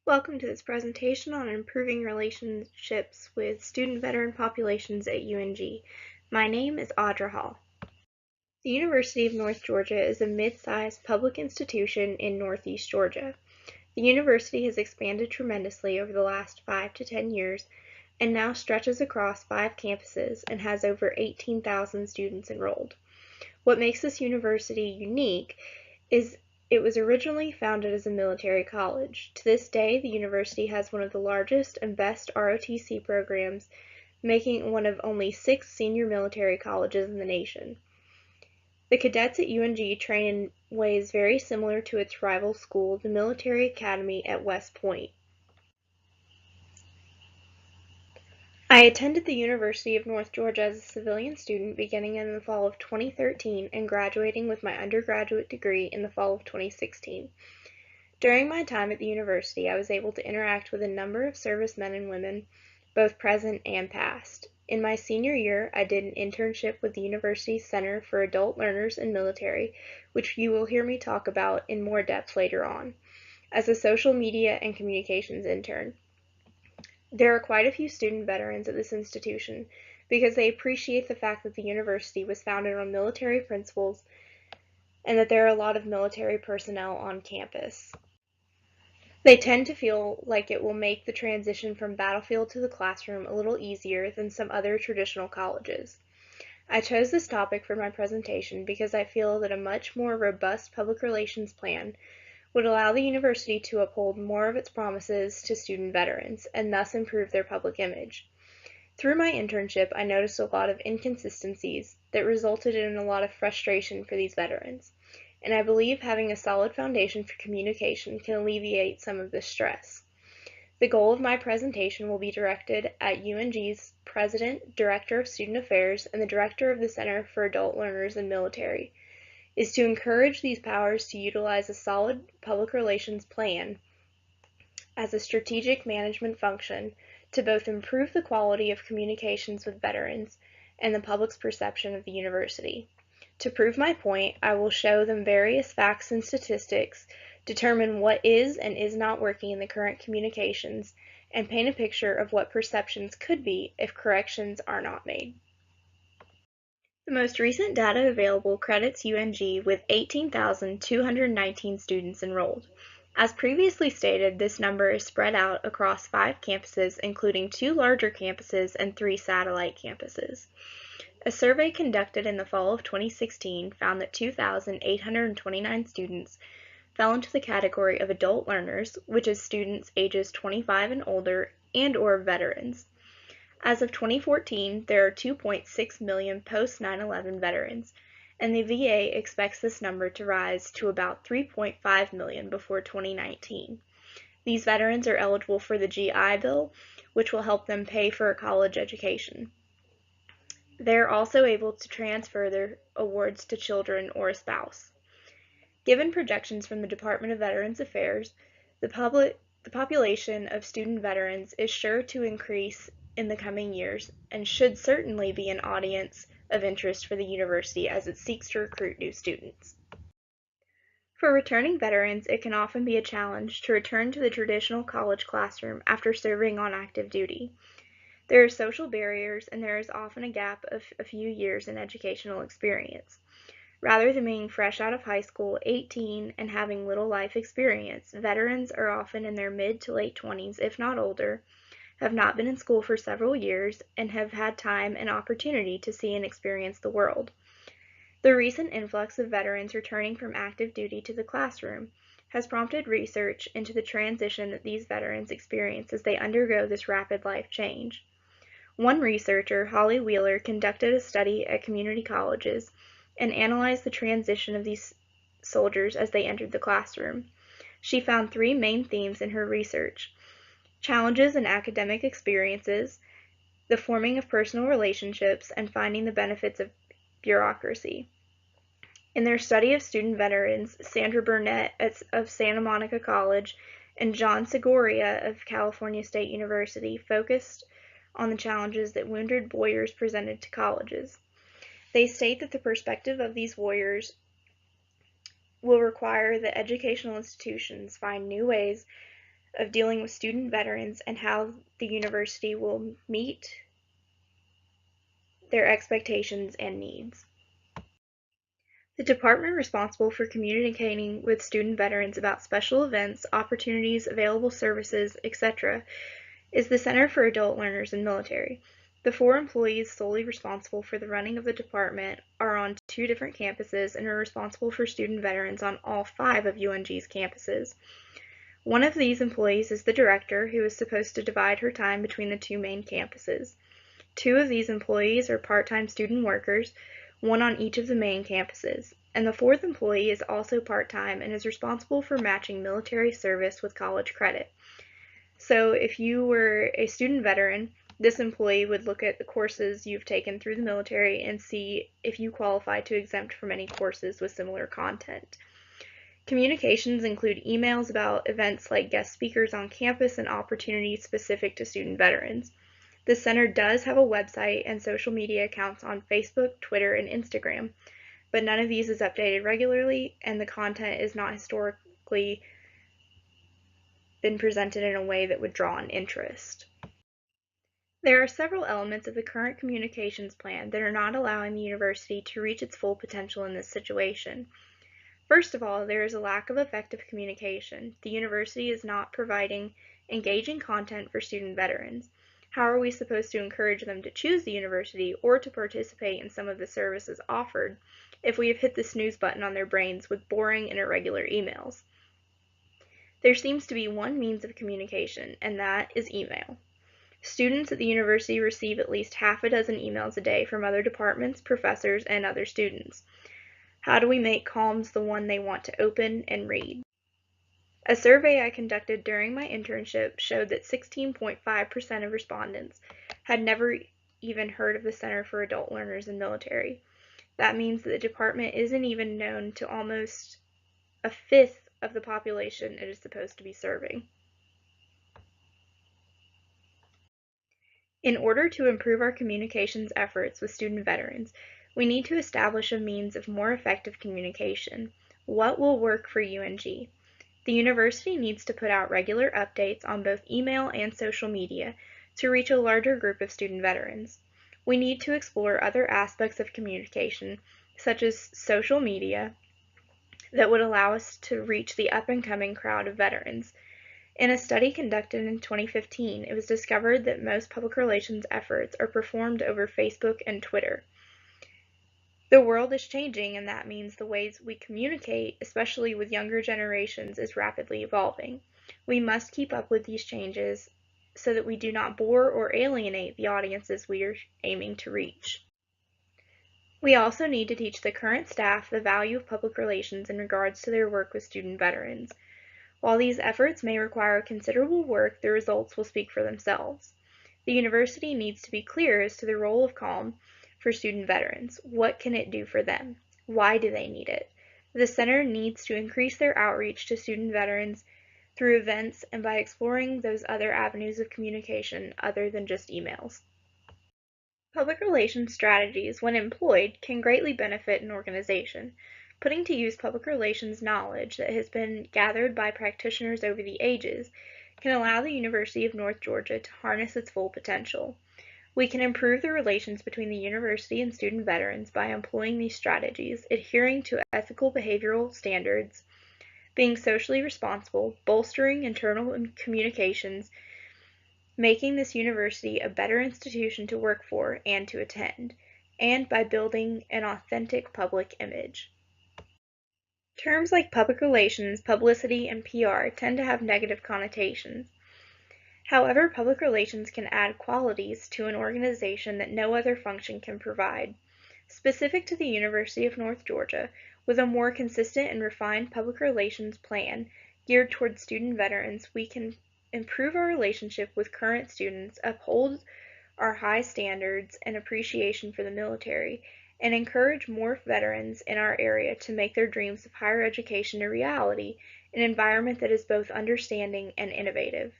Welcome to this presentation on improving relationships with student-veteran populations at UNG. My name is Audra Hall. The University of North Georgia is a mid-sized public institution in Northeast Georgia. The university has expanded tremendously over the last 5 to 10 years and now stretches across 5 campuses and has over 18,000 students enrolled. What makes this university unique is it was originally founded as a military college. To this day, the university has one of the largest and best ROTC programs, making it one of only 6 senior military colleges in the nation. The cadets at UNG train in ways very similar to its rival school, the Military Academy at West Point. I attended the University of North Georgia as a civilian student beginning in the fall of 2013 and graduating with my undergraduate degree in the fall of 2016. During my time at the university, I was able to interact with a number of servicemen and women, both present and past. In my senior year, I did an internship with the university's Center for Adult Learners and Military, which you will hear me talk about in more depth later on, as a social media and communications intern. There are quite a few student veterans at this institution because they appreciate the fact that the university was founded on military principles and that there are a lot of military personnel on campus. They tend to feel like it will make the transition from battlefield to the classroom a little easier than some other traditional colleges. I chose this topic for my presentation because I feel that a much more robust public relations plan would allow the university to uphold more of its promises to student veterans and thus improve their public image. Through my internship, I noticed a lot of inconsistencies that resulted in a lot of frustration for these veterans, and I believe having a solid foundation for communication can alleviate some of this stress. The goal of my presentation will be directed at UNG's President, Director of Student Affairs, and the Director of the Center for Adult Learners and Military, is to encourage these powers to utilize a solid public relations plan as a strategic management function to both improve the quality of communications with veterans and the public's perception of the university. To prove my point, I will show them various facts and statistics, determine what is and is not working in the current communications, and paint a picture of what perceptions could be if corrections are not made. The most recent data available credits UNG with 18,219 students enrolled. As previously stated, this number is spread out across 5 campuses, including 2 larger campuses and 3 satellite campuses. A survey conducted in the fall of 2016 found that 2,829 students fell into the category of adult learners, which is students ages 25 and older and/or veterans. As of 2014, there are 2.6 million post 9/11 veterans, and the VA expects this number to rise to about 3.5 million before 2019. These veterans are eligible for the GI Bill, which will help them pay for a college education. They are also able to transfer their awards to children or a spouse. Given projections from the Department of Veterans Affairs, the population of student veterans is sure to increase in the coming years and should certainly be an audience of interest for the university as it seeks to recruit new students. For returning veterans, it can often be a challenge to return to the traditional college classroom after serving on active duty. There are social barriers, and there is often a gap of a few years in educational experience. Rather than being fresh out of high school, 18, and having little life experience, veterans are often in their mid to late 20s, if not older, have not been in school for several years, and have had time and opportunity to see and experience the world. The recent influx of veterans returning from active duty to the classroom has prompted research into the transition that these veterans experience as they undergo this rapid life change. One researcher, Holly Wheeler, conducted a study at community colleges and analyzed the transition of these soldiers as they entered the classroom. She found 3 main themes in her research: challenges in academic experiences, the forming of personal relationships, and finding the benefits of bureaucracy. In their study of student veterans, Sandra Burnett of Santa Monica College and John Segoria of California State University focused on the challenges that wounded warriors presented to colleges. They state that the perspective of these warriors will require that educational institutions find new ways of dealing with student veterans and how the university will meet their expectations and needs. The department responsible for communicating with student veterans about special events, opportunities, available services, etc. is the Center for Adult Learners in Military. The 4 employees solely responsible for the running of the department are on 2 different campuses and are responsible for student veterans on all 5 of UNG's campuses. One of these employees is the director, who is supposed to divide her time between the 2 main campuses. 2 of these employees are part-time student workers, one on each of the main campuses, and the 4th employee is also part-time and is responsible for matching military service with college credit. So if you were a student veteran, this employee would look at the courses you've taken through the military and see if you qualify to exempt from any courses with similar content. Communications include emails about events like guest speakers on campus and opportunities specific to student veterans. The center does have a website and social media accounts on Facebook, Twitter, and Instagram, but none of these is updated regularly, and the content is not historically been presented in a way that would draw an interest. There are several elements of the current communications plan that are not allowing the university to reach its full potential in this situation. First of all, there is a lack of effective communication. The university is not providing engaging content for student veterans. How are we supposed to encourage them to choose the university or to participate in some of the services offered if we have hit the snooze button on their brains with boring and irregular emails? There seems to be one means of communication, and that is email. Students at the university receive at least half a dozen emails a day from other departments, professors, and other students. How do we make CALMS the one they want to open and read? A survey I conducted during my internship showed that 16.5% of respondents had never even heard of the Center for Adult Learners in Military. That means that the department isn't even known to almost a fifth of the population it is supposed to be serving. In order to improve our communications efforts with student veterans, we need to establish a means of more effective communication. What will work for UNG? The university needs to put out regular updates on both email and social media to reach a larger group of student veterans. We need to explore other aspects of communication, such as social media, that would allow us to reach the up-and-coming crowd of veterans. In a study conducted in 2015, it was discovered that most public relations efforts are performed over Facebook and Twitter. The world is changing, and that means the ways we communicate, especially with younger generations, is rapidly evolving. We must keep up with these changes so that we do not bore or alienate the audiences we are aiming to reach. We also need to teach the current staff the value of public relations in regards to their work with student veterans. While these efforts may require considerable work, the results will speak for themselves. The university needs to be clear as to the role of CALM for student veterans. What can it do for them? Why do they need it? The center needs to increase their outreach to student veterans through events and by exploring those other avenues of communication other than just emails. Public relations strategies, when employed, can greatly benefit an organization. Putting to use public relations knowledge that has been gathered by practitioners over the ages can allow the University of North Georgia to harness its full potential. We can improve the relations between the university and student veterans by employing these strategies, adhering to ethical behavioral standards, being socially responsible, bolstering internal communications, making this university a better institution to work for and to attend, and by building an authentic public image. Terms like public relations, publicity, and PR tend to have negative connotations. However, public relations can add qualities to an organization that no other function can provide. Specific to the University of North Georgia, with a more consistent and refined public relations plan geared towards student veterans, we can improve our relationship with current students, uphold our high standards and appreciation for the military, and encourage more veterans in our area to make their dreams of higher education a reality in an environment that is both understanding and innovative.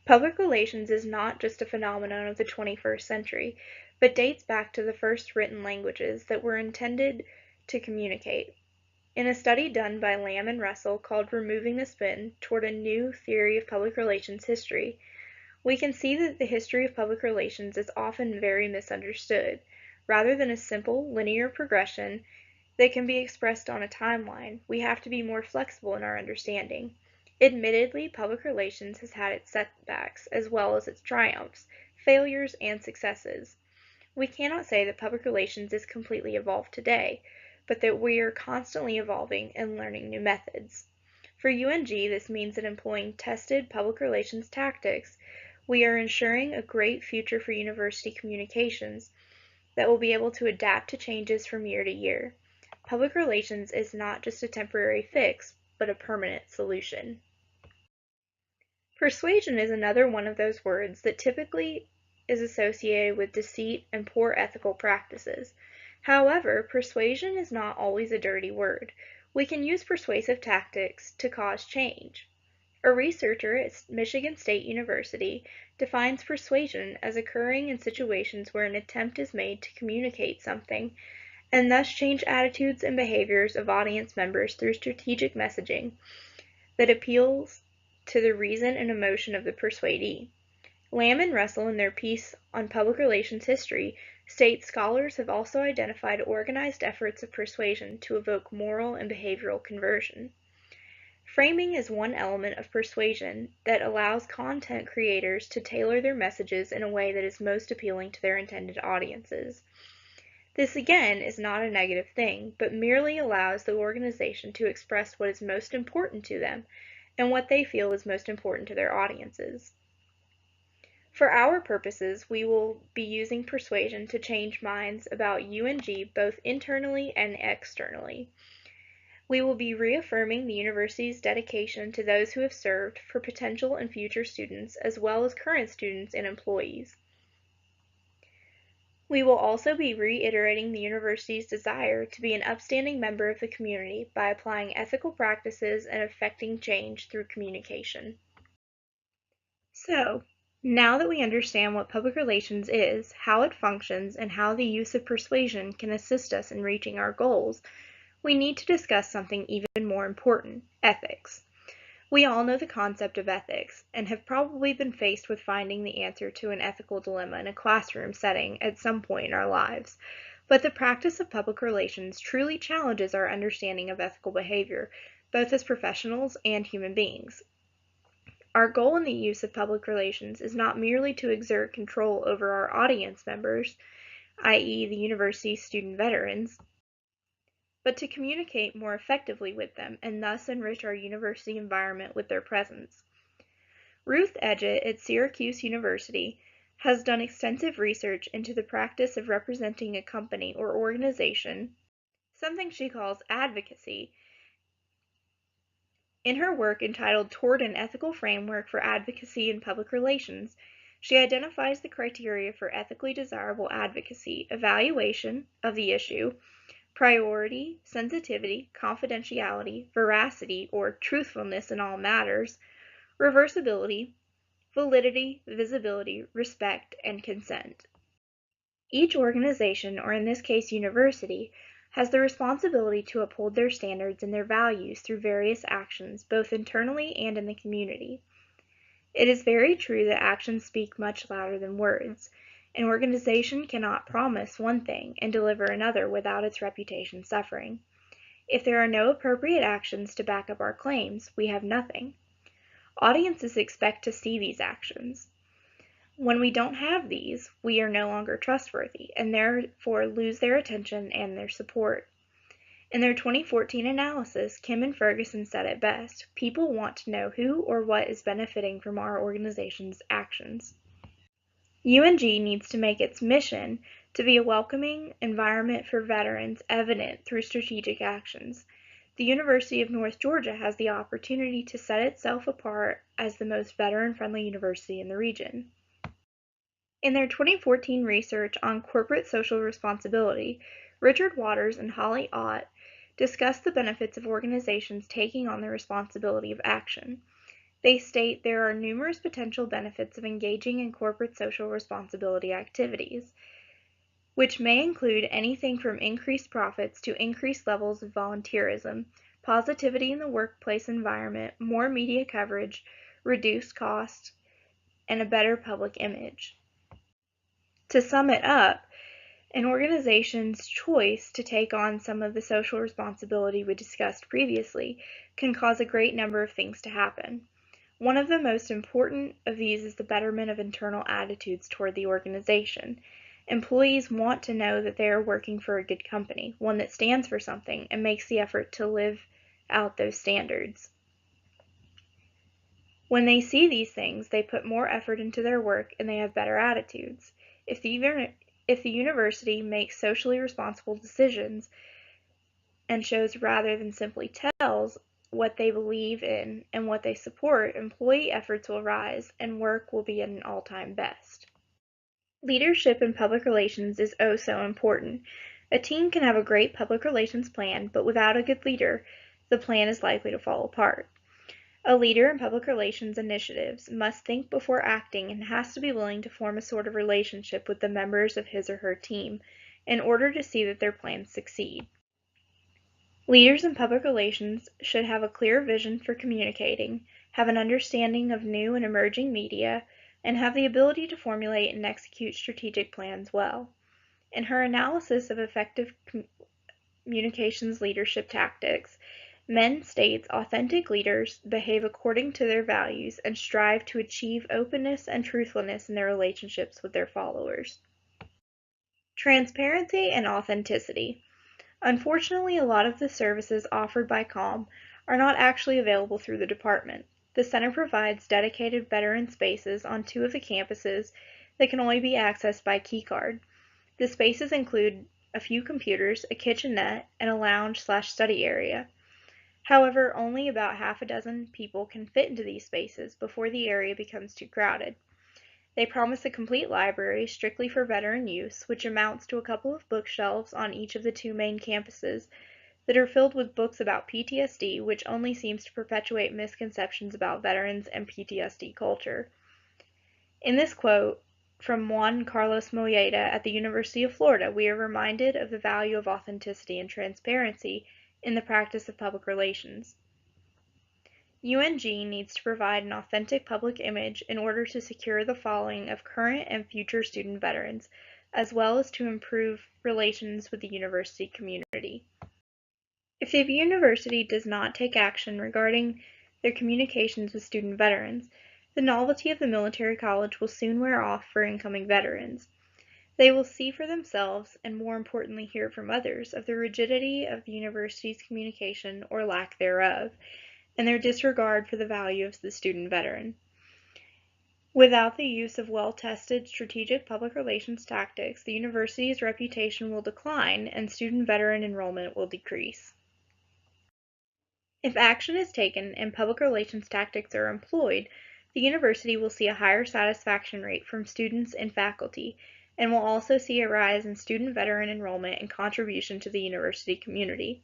Public relations is not just a phenomenon of the 21st century, but dates back to the first written languages that were intended to communicate. In a study done by Lamb and Russell called Removing the Spin Toward a New Theory of Public Relations History, we can see that the history of public relations is often very misunderstood. Rather than a simple, linear progression that can be expressed on a timeline, we have to be more flexible in our understanding. Admittedly, public relations has had its setbacks as well as its triumphs, failures, and successes. We cannot say that public relations is completely evolved today, but that we are constantly evolving and learning new methods. For UNG, this means that employing tested public relations tactics, we are ensuring a great future for university communications that will be able to adapt to changes from year to year. Public relations is not just a temporary fix, but a permanent solution. Persuasion is another one of those words that typically is associated with deceit and poor ethical practices. However, persuasion is not always a dirty word. We can use persuasive tactics to cause change. A researcher at Michigan State University defines persuasion as occurring in situations where an attempt is made to communicate something and thus change attitudes and behaviors of audience members through strategic messaging that appeals to the reason and emotion of the persuadee. Lamb and Russell, in their piece on public relations history, state scholars have also identified organized efforts of persuasion to evoke moral and behavioral conversion. Framing is one element of persuasion that allows content creators to tailor their messages in a way that is most appealing to their intended audiences. This again is not a negative thing, but merely allows the organization to express what is most important to them and what they feel is most important to their audiences. For our purposes, we will be using persuasion to change minds about UNG both internally and externally. We will be reaffirming the university's dedication to those who have served for potential and future students as well as current students and employees. We will also be reiterating the university's desire to be an upstanding member of the community by applying ethical practices and effecting change through communication. So, now that we understand what public relations is, how it functions, and how the use of persuasion can assist us in reaching our goals, we need to discuss something even more important, ethics. We all know the concept of ethics, and have probably been faced with finding the answer to an ethical dilemma in a classroom setting at some point in our lives. But the practice of public relations truly challenges our understanding of ethical behavior, both as professionals and human beings. Our goal in the use of public relations is not merely to exert control over our audience members, i.e. the university's student veterans, but to communicate more effectively with them and thus enrich our university environment with their presence. Ruth Edgett at Syracuse University has done extensive research into the practice of representing a company or organization, something she calls advocacy. In her work entitled Toward an Ethical Framework for Advocacy in Public Relations, she identifies the criteria for ethically desirable advocacy, evaluation of the issue, priority, sensitivity, confidentiality, veracity or truthfulness in all matters, reversibility, validity, visibility, respect, and consent. Each organization, or in this case university, has the responsibility to uphold their standards and their values through various actions, both internally and in the community. It is very true that actions speak much louder than words. An organization cannot promise one thing and deliver another without its reputation suffering. If there are no appropriate actions to back up our claims, we have nothing. Audiences expect to see these actions. When we don't have these, we are no longer trustworthy and therefore lose their attention and their support. In their 2014 analysis, Kim and Ferguson said it best: people want to know who or what is benefiting from our organization's actions. UNG needs to make its mission to be a welcoming environment for veterans evident through strategic actions. The University of North Georgia has the opportunity to set itself apart as the most veteran-friendly university in the region. In their 2014 research on corporate social responsibility, Richard Waters and Holly Ott discussed the benefits of organizations taking on the responsibility of action. They state there are numerous potential benefits of engaging in corporate social responsibility activities. which may include anything from increased profits to increased levels of volunteerism, positivity in the workplace environment, more media coverage, reduced costs, and a better public image. To sum it up, an organization's choice to take on some of the social responsibility we discussed previously can cause a great number of things to happen. One of the most important of these is the betterment of internal attitudes toward the organization. Employees want to know that they are working for a good company, one that stands for something and makes the effort to live out those standards. When they see these things, they put more effort into their work and they have better attitudes. If the university makes socially responsible decisions and shows rather than simply tells what they believe in and what they support, employee efforts will rise and work will be at an all-time best. Leadership in public relations is oh so important. A team can have a great public relations plan, but without a good leader, the plan is likely to fall apart. A leader in public relations initiatives must think before acting and has to be willing to form a sort of relationship with the members of his or her team in order to see that their plans succeed. Leaders in public relations should have a clear vision for communicating, have an understanding of new and emerging media, and have the ability to formulate and execute strategic plans well. In her analysis of effective communications leadership tactics, Menn states authentic leaders behave according to their values and strive to achieve openness and truthfulness in their relationships with their followers. Transparency and authenticity. Unfortunately, a lot of the services offered by CALM are not actually available through the department. The center provides dedicated veteran spaces on 2 of the campuses that can only be accessed by keycard. The spaces include a few computers, a kitchenette, and a lounge/study area. However, only about half a dozen people can fit into these spaces before the area becomes too crowded. They promise a complete library strictly for veteran use, which amounts to a couple of bookshelves on each of the 2 main campuses that are filled with books about PTSD, which only seems to perpetuate misconceptions about veterans and PTSD culture. In this quote from Juan Carlos Molleda at the University of Florida, we are reminded of the value of authenticity and transparency in the practice of public relations. UNG needs to provide an authentic public image in order to secure the following of current and future student veterans, as well as to improve relations with the university community. If the university does not take action regarding their communications with student veterans, the novelty of the military college will soon wear off for incoming veterans. They will see for themselves, and more importantly hear from others, of the rigidity of the university's communication or lack thereof, and their disregard for the value of the student veteran. Without the use of well-tested strategic public relations tactics, the university's reputation will decline and student veteran enrollment will decrease. If action is taken and public relations tactics are employed, the university will see a higher satisfaction rate from students and faculty, and will also see a rise in student veteran enrollment and contribution to the university community.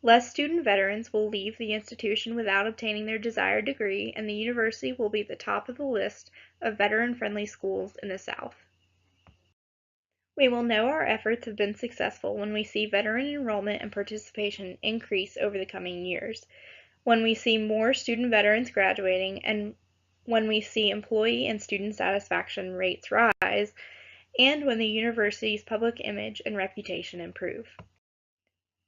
Less student veterans will leave the institution without obtaining their desired degree, and the university will be at the top of the list of veteran-friendly schools in the South. We will know our efforts have been successful when we see veteran enrollment and participation increase over the coming years, when we see more student veterans graduating, and when we see employee and student satisfaction rates rise, and when the university's public image and reputation improve.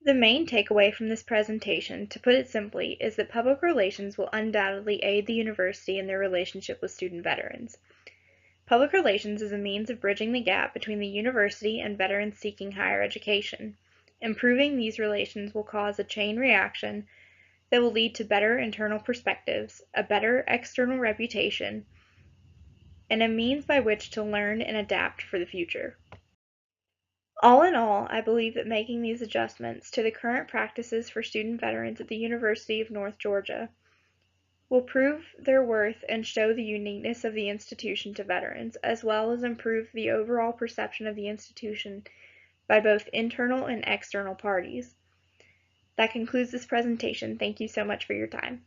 The main takeaway from this presentation, to put it simply, is that public relations will undoubtedly aid the university in their relationship with student veterans. Public relations is a means of bridging the gap between the university and veterans seeking higher education. Improving these relations will cause a chain reaction that will lead to better internal perspectives, a better external reputation, and a means by which to learn and adapt for the future. All in all, I believe that making these adjustments to the current practices for student veterans at the University of North Georgia will prove their worth and show the uniqueness of the institution to veterans, as well as improve the overall perception of the institution by both internal and external parties. That concludes this presentation. Thank you so much for your time.